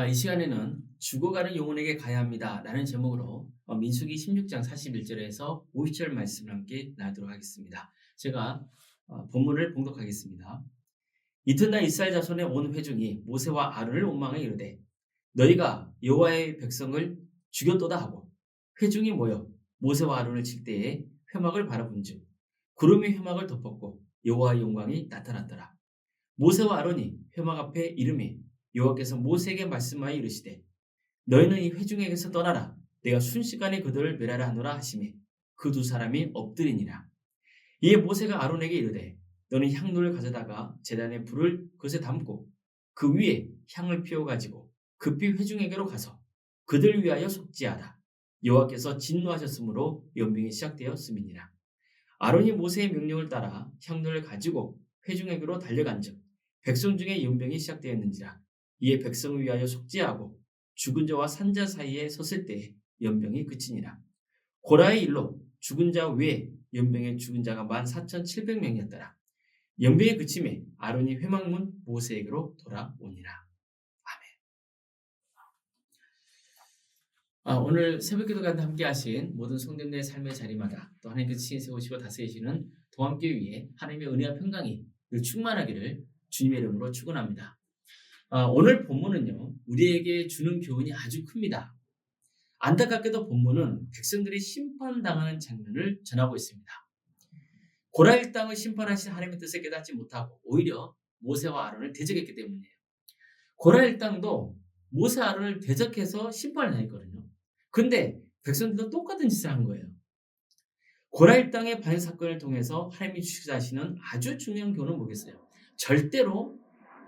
이 시간에는 죽어가는 영혼에게 가야 합니다. 라는 제목으로 민수기 16장 41절에서 50절 말씀을 함께 나누도록 하겠습니다. 제가 본문을 봉독하겠습니다. 이튿날 이스라엘 자손의 온 회중이 모세와 아론을 원망하여 이르되 너희가 여호와의 백성을 죽였도다 하고 회중이 모여 모세와 아론을 칠 때에 회막을 바라본즉 구름이 회막을 덮었고 여호와의 영광이 나타났더라. 모세와 아론이 회막 앞에 이르매 여호와께서 모세에게 말씀하여 이르시되 너희는 이 회중에게서 떠나라. 내가 순식간에 그들을 멸하라 하노라 하시매 그 두 사람이 엎드리니라. 이에 모세가 아론에게 이르되 너는 향로를 가져다가 제단에 불을 그것에 담고 그 위에 향을 피워 가지고 급히 회중에게로 가서 그들을 위하여 속죄하라. 여호와께서 진노하셨으므로 연병이 시작되었음이니라. 아론이 모세의 명령을 따라 향로를 가지고 회중에게로 달려간즉 백성 중에 연병이 시작되었는지라. 이에 백성을 위하여 속죄하고 죽은 자와 산 자 사이에 섰을 때에 연병이 그치니라. 고라의 일로 죽은 자 외에 연병에 죽은 자가 14,700명이었더라. 연병의 그침에 아론이 회막문 모세에게로 돌아오니라. 아멘. 오늘 새벽기도 가운데 함께 하신 모든 성도님의 삶의 자리마다 또 하나님께서 친히 세우시고 다스리시는 동함교회 위에 하나님의 은혜와 평강이 늘 충만하기를 주님의 이름으로 축원합니다. 오늘 본문은요, 우리에게 주는 교훈이 아주 큽니다. 안타깝게도 본문은 백성들이 심판당하는 장면을 전하고 있습니다. 고라 일당을 심판하신 하나님의 뜻을 깨닫지 못하고 오히려 모세와 아론을 대적했기 때문이에요. 고라 일당도 모세 아론을 대적해서 심판을 당했거든요. 그런데 백성들도 똑같은 짓을 한 거예요. 고라 일당의 반역 사건을 통해서 하나님이 주시하시는 아주 중요한 교훈은 뭐겠어요? 절대로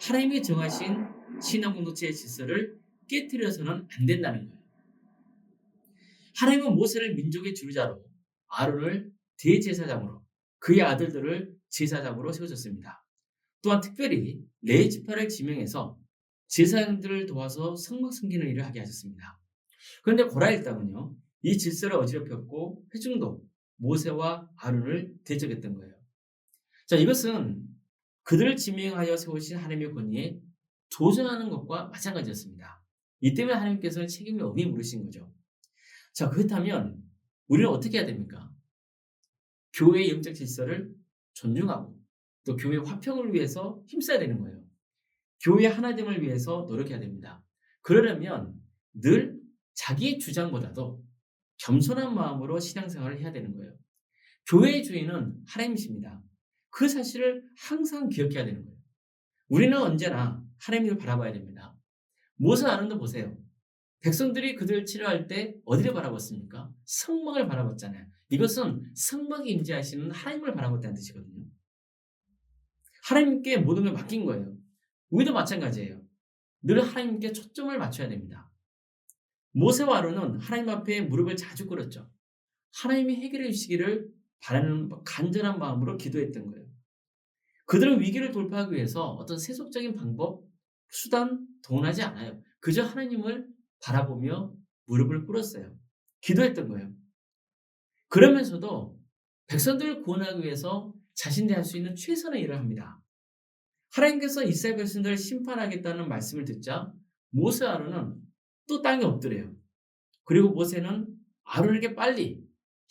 하나님이 정하신 신앙 공동체의 질서를 깨트려서는 안 된다는 거예요. 하나님은 모세를 민족의 주자로 아론을 대제사장으로 그의 아들들을 제사장으로 세우셨습니다. 또한 특별히 레위 지파를 지명해서 제사장들을 도와서 성막 섬기는 일을 하게 하셨습니다. 그런데 고라 일당은요, 이 질서를 어지럽혔고 회중도 모세와 아론을 대적했던 거예요. 자, 이것은 그들을 지명하여 세우신 하나님의 권위에 도전하는 것과 마찬가지였습니다. 이 때문에 하나님께서는 책임을 엄히 물으신 거죠. 자, 그렇다면 우리는 어떻게 해야 됩니까? 교회의 영적 질서를 존중하고 또 교회 화평을 위해서 힘써야 되는 거예요. 교회 하나됨을 위해서 노력해야 됩니다. 그러려면 늘 자기의 주장보다도 겸손한 마음으로 신앙생활을 해야 되는 거예요. 교회의 주인은 하나님이십니다. 그 사실을 항상 기억해야 되는 거예요. 우리는 언제나 하나님을 바라봐야 됩니다. 모세 아론도 보세요. 백성들이 그들을 치료할 때 어디를 바라봤습니까? 성막을 바라봤잖아요. 이것은 성막에 임재하시는 하나님을 바라봤다는 뜻이거든요. 하나님께 모든 걸 맡긴 거예요. 우리도 마찬가지예요. 늘 하나님께 초점을 맞춰야 됩니다. 모세와 아론은 하나님 앞에 무릎을 자주 꿇었죠. 하나님이 해결해 주시기를 바라는 간절한 마음으로 기도했던 거예요. 그들은 위기를 돌파하기 위해서 어떤 세속적인 방법, 수단 동원하지 않아요. 그저 하나님을 바라보며 무릎을 꿇었어요. 기도했던 거예요. 그러면서도 백성들을 구원하기 위해서 자신들이 할 수 있는 최선의 일을 합니다. 하나님께서 이스라엘 백성들을 심판하겠다는 말씀을 듣자 모세 아론은 또 땅에 엎드려요. 그리고 모세는 아론에게 빨리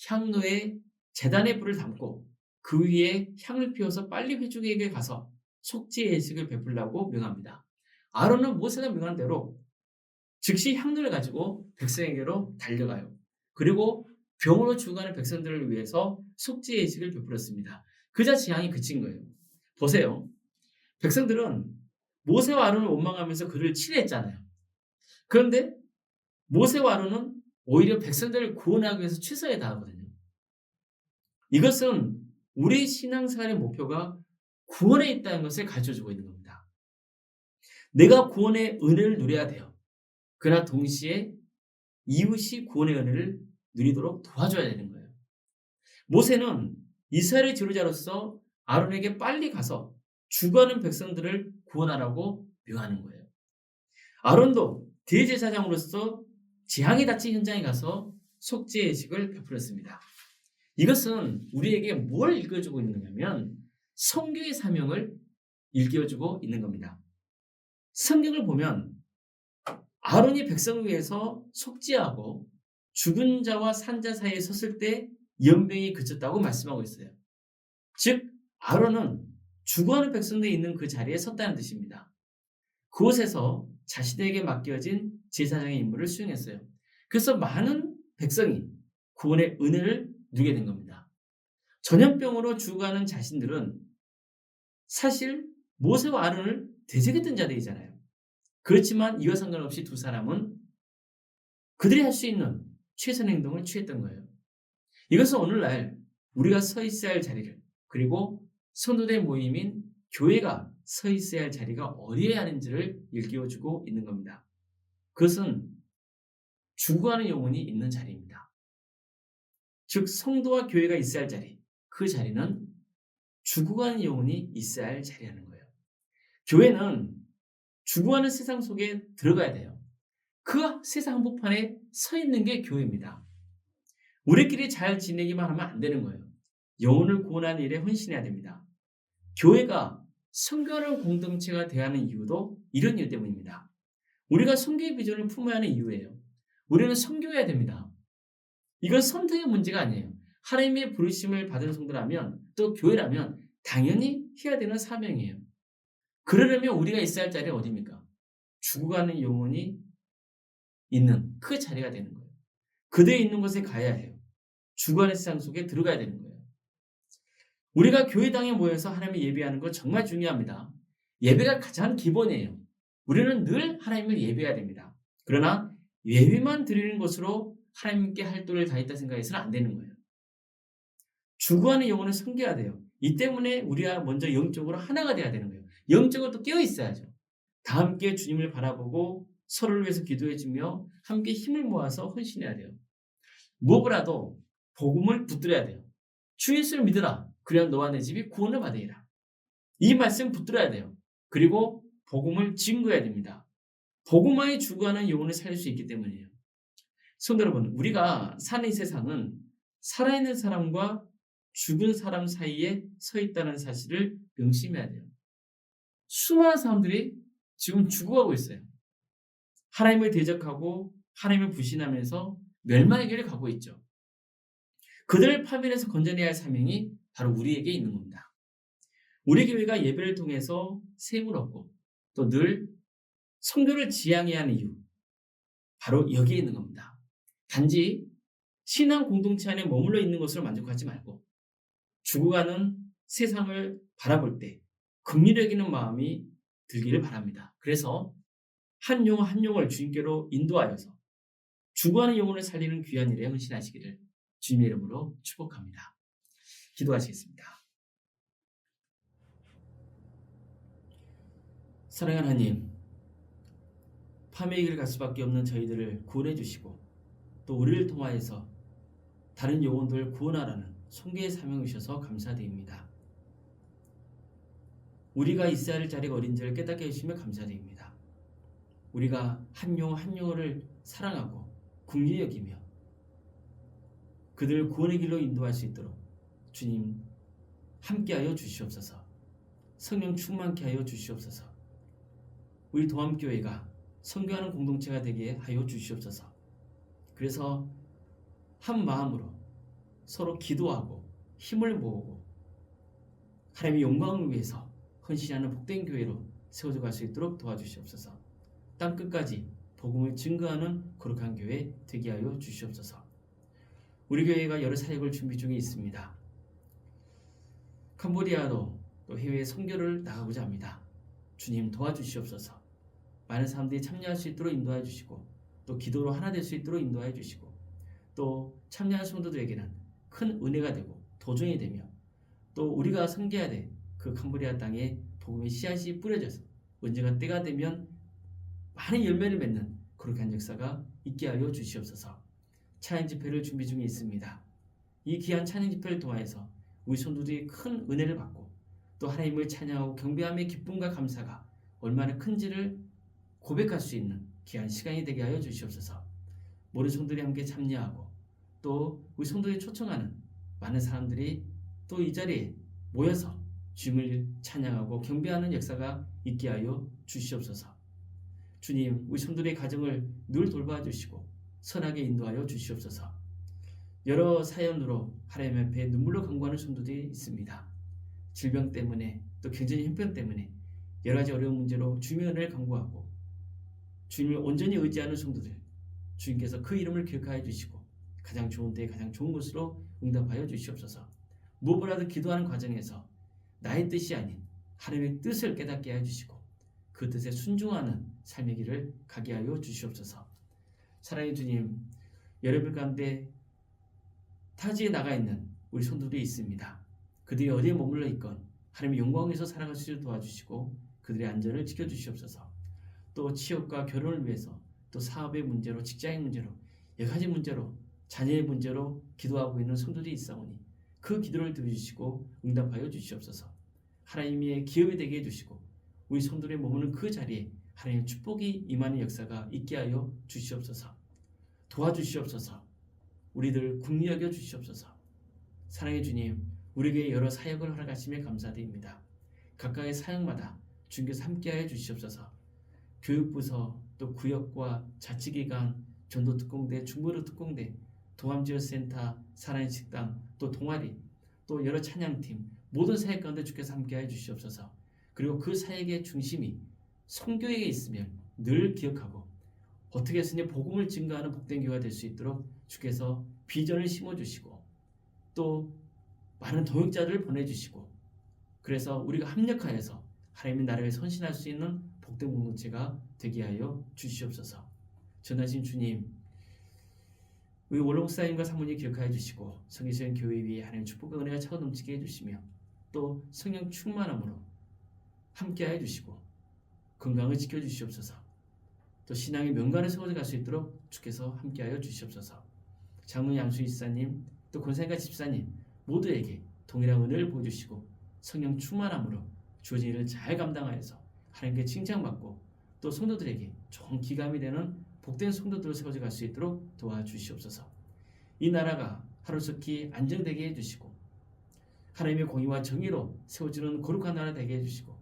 향로에 제단에 불을 담고 그 위에 향을 피워서 빨리 회중에게 가서 속죄의 예식을 베풀라고 명합니다. 아론은 모세가 명한 대로 즉시 향로를 가지고 백성에게로 달려가요. 그리고 병으로 죽어가는 백성들을 위해서 속죄의 예식을 베풀었습니다. 그자 재앙이 그친 거예요. 보세요. 백성들은 모세와 아론을 원망하면서 그를 치료했잖아요. 그런데 모세와 아론은 오히려 백성들을 구원하기 위해서 최선을 다하거든요. 이것은 우리의 신앙생활의 목표가 구원에 있다는 것을 가르쳐주고 있는 겁니다. 내가 구원의 은혜를 누려야 돼요. 그러나 동시에 이웃이 구원의 은혜를 누리도록 도와줘야 되는 거예요. 모세는 이스라엘의 지도자로서 아론에게 빨리 가서 죽어가는 백성들을 구원하라고 명하는 거예요. 아론도 대제사장으로서 재앙이 닥친 현장에 가서 속죄의 예식을 베풀었습니다. 이것은 우리에게 뭘 일깨워주고 있는 거냐면 성경의 사명을 일깨워주고 있는 겁니다. 성경을 보면 아론이 백성을 위해서 속죄하고 죽은 자와 산 자 사이에 섰을 때 연병이 그쳤다고 말씀하고 있어요. 즉 아론은 죽어가는 백성들이 있는 그 자리에 섰다는 뜻입니다. 그곳에서 자신에게 맡겨진 제사장의 임무를 수행했어요. 그래서 많은 백성이 구원의 은혜를 누리게 된 겁니다. 전염병으로 죽어가는 자신들은 사실 모세와 아론을 대적했던 자들이잖아요. 그렇지만 이와 상관없이 두 사람은 그들이 할 수 있는 최선의 행동을 취했던 거예요. 이것은 오늘날 우리가 서 있어야 할 자리를, 그리고 성도들 모임인 교회가 서 있어야 할 자리가 어디에 하는지를 일깨워주고 있는 겁니다. 그것은 죽어가는 영혼이 있는 자리입니다. 즉 성도와 교회가 있어야 할 자리, 그 자리는 죽어가는 영혼이 있어야 할 자리라는 거예요. 교회는 죽어가는 세상 속에 들어가야 돼요. 그 세상 한복판에 서 있는 게 교회입니다. 우리끼리 잘 지내기만 하면 안 되는 거예요. 영혼을 구원하는 일에 헌신해야 됩니다. 교회가 선교하는 공동체가 되어야 하는 이유도 이런 이유 때문입니다. 우리가 선교의 비전을 품어야 하는 이유예요. 우리는 선교해야 됩니다. 이건 선택의 문제가 아니에요. 하나님의 부르심을 받은 성도라면, 또 교회라면 당연히 해야 되는 사명이에요. 그러려면 우리가 있어야 할 자리가 어디입니까? 죽어가는 영혼이 있는 그 자리가 되는 거예요. 그대에 있는 곳에 가야 해요. 죽어가는 세상 속에 들어가야 되는 거예요. 우리가 교회당에 모여서 하나님을 예배하는 것 정말 중요합니다. 예배가 가장 기본이에요. 우리는 늘 하나님을 예배해야 됩니다. 그러나 예배만 드리는 것으로 하나님께 할 도를 다했다 생각해서는 안 되는 거예요. 죽어가는 영혼을 섬겨야 돼요. 이 때문에 우리가 먼저 영적으로 하나가 돼야 되는 거예요. 영적으로 또 깨어 있어야죠. 다 함께 주님을 바라보고 서로를 위해서 기도해주며 함께 힘을 모아서 헌신해야 돼요. 무엇보다도 복음을 붙들어야 돼요. 주 예수를 믿으라. 그래야 너와 내 집이 구원을 받으리라. 이 말씀 붙들어야 돼요. 그리고 복음을 증거해야 됩니다. 복음만이 죽어가는 영혼을 살릴 수 있기 때문이에요. 성도 여러분, 우리가 사는 이 세상은 살아있는 사람과 죽은 사람 사이에 서 있다는 사실을 명심해야 돼요. 수많은 사람들이 지금 죽어가고 있어요. 하나님을 대적하고 하나님을 부신하면서 멸망의 길을 가고 있죠. 그들을 파멸해서 건져내야 할 사명이 바로 우리에게 있는 겁니다. 우리 교회가 예배를 통해서 셈을 얻고 또 늘 성교를 지향해야 하는 이유, 바로 여기에 있는 겁니다. 단지 신앙 공동체 안에 머물러 있는 것으로 만족하지 말고 죽어가는 세상을 바라볼 때 긍휼히 여기는 마음이 들기를 바랍니다. 그래서 한 영 한 영을 주님께로 인도하여서 죽어가는 영혼을 살리는 귀한 일에 헌신하시기를 주님의 이름으로 축복합니다. 기도하시겠습니다. 사랑하는 하나님, 파멸의 길을 갈 수밖에 없는 저희들을 구원해 주시고 또 우리를 통하여서 다른 영혼들을 구원하라는 선교의 사명을 주셔서 감사드립니다. 우리가 있어야 할 자리가 어딘지를 깨닫게 해주시며 감사드립니다. 우리가 한 영 한 영혼을 사랑하고 긍휼히 여기며 그들을 구원의 길로 인도할 수 있도록 주님 함께하여 주시옵소서. 성령 충만케 하여 주시옵소서. 우리 도함교회가 선교하는 공동체가 되게 하여 주시옵소서. 그래서 한 마음으로 서로 기도하고 힘을 모으고 하나님의 영광을 위해서 헌신하는 복된 교회로 세워져 갈 수 있도록 도와주시옵소서. 땅끝까지 복음을 증거하는 거룩한 교회 되게 하여 주시옵소서. 우리 교회가 여러 사역을 준비 중에 있습니다. 캄보디아도 또 해외에 선교를 나가고자 합니다. 주님 도와주시옵소서. 많은 사람들이 참여할 수 있도록 인도해 주시고 또 기도로 하나 될 수 있도록 인도해 주시고 또 참여한 성도들에게는 큰 은혜가 되고 도전이 되며 또 우리가 섬겨야 될 그 캄보디아 땅에 복음의 씨앗이 뿌려져서 언젠가 때가 되면 많은 열매를 맺는 거룩한 역사가 있게 하여 주시옵소서. 찬양 집회를 준비 중에 있습니다. 이 귀한 찬양 집회를 통하여서 우리 성도들이 큰 은혜를 받고 또 하나님을 찬양하고 경배함의 기쁨과 감사가 얼마나 큰지를 고백할 수 있는 귀한 시간이 되게 하여 주시옵소서. 모든 성도들이 함께 참여하고 또 우리 성도들이 초청하는 많은 사람들이 또 이 자리에 모여서 주님을 찬양하고 경배하는 역사가 있게 하여 주시옵소서. 주님, 우리 성도들의 가정을 늘 돌봐주시고 선하게 인도하여 주시옵소서. 여러 사연으로 하나님 앞에 눈물로 간구하는 성도들이 있습니다. 질병 때문에 또 경제적 형편 때문에 여러 가지 어려운 문제로 주님의 은혜를 간구하고 주님을 온전히 의지하는 성도들, 주님께서 그 이름을 기억하여 주시고 가장 좋은 때에 가장 좋은 것으로 응답하여 주시옵소서. 무엇보다도 기도하는 과정에서 나의 뜻이 아닌 하나님의 뜻을 깨닫게 하여 주시고 그 뜻에 순종하는 삶의 길을 가게 하여 주시옵소서. 사랑의 주님, 여러분 가운데 타지에 나가 있는 우리 성도들이 있습니다. 그들이 어디에 머물러 있건 하나님의 영광에서 살아갈 수 있도록 도와주시고 그들의 안전을 지켜주시옵소서. 또 취업과 결혼을 위해서 또 사업의 문제로 직장의 문제로 여러 가지 문제로 자녀의 문제로 기도하고 있는 성도들이 있사오니 그 기도를 들어주시고 응답하여 주시옵소서. 하나님의 기업이 되게 해주시고 우리 성도들의 머무는 그 자리에 하나님의 축복이 임하는 역사가 있게 하여 주시옵소서. 도와주시옵소서. 우리들 긍휼히 여겨 주시옵소서. 사랑의 주님, 우리에게 여러 사역을 허락하시며 감사드립니다. 각각의 사역마다 주님께서 함께하여 주시옵소서. 교육부서, 또 구역과 자치기관, 전도특공대, 중보로특공대, 동암지원센터, 사랑의 식당, 또 동아리, 또 여러 찬양팀, 모든 사역 가운데 주께서 함께하여 주시옵소서. 그리고 그 사역의 중심이 선교에 있으면 늘 기억하고 어떻게 해서든지 복음을 증거하는 복된 교회가 될 수 있도록 주께서 비전을 심어주시고 또 많은 동역자들을 보내주시고 그래서 우리가 합력하여서 하나님의 나라에 선신할 수 있는 복된 공동체가 되게 하여 주시옵소서. 전하신 주님, 우리 원로 목사님과 사모님 기억하여 주시고 성계시간 교회 위에 하나님의 축복과 은혜가 차고 넘치게 해주시며 또 성령 충만함으로 함께하여 주시고 건강을 지켜주시옵소서. 또 신앙의 명간을 세워져 갈 수 있도록 주께서 함께하여 주시옵소서. 장로 양수 이사님 또 권사님과 집사님 모두에게 동일한 은혜를 보여주시고 성령 충만함으로 주어진 일을 잘 감당하여서 하나님께 칭찬받고 또 성도들에게 좋은 기감이 되는 복된 성도들을 세워져 갈 수 있도록 도와주시옵소서. 이 나라가 하루속히 안정되게 해주시고 하나님의 공의와 정의로 세워지는 거룩한 나라 되게 해주시고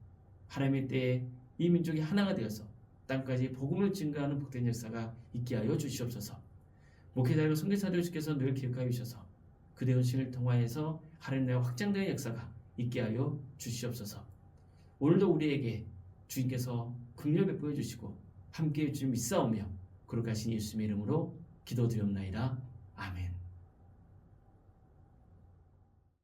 하나님의 때에 이 민족이 하나가 되어서 땅까지 복음을 증거하는 복된 역사가 있게 하여 주시옵소서. 목회자들과 선교사들 주께서 늘 기억하여 주셔서 그대의 은신을 통하여서 하나님 나라가 확장되는 역사가 있게 하여 주시옵소서. 오늘도 우리에게 주님께서 긍휼 베풀어 주시고 함께해 주님 믿사오며 거룩하신 예수님의 이름으로 기도드리옵나이다.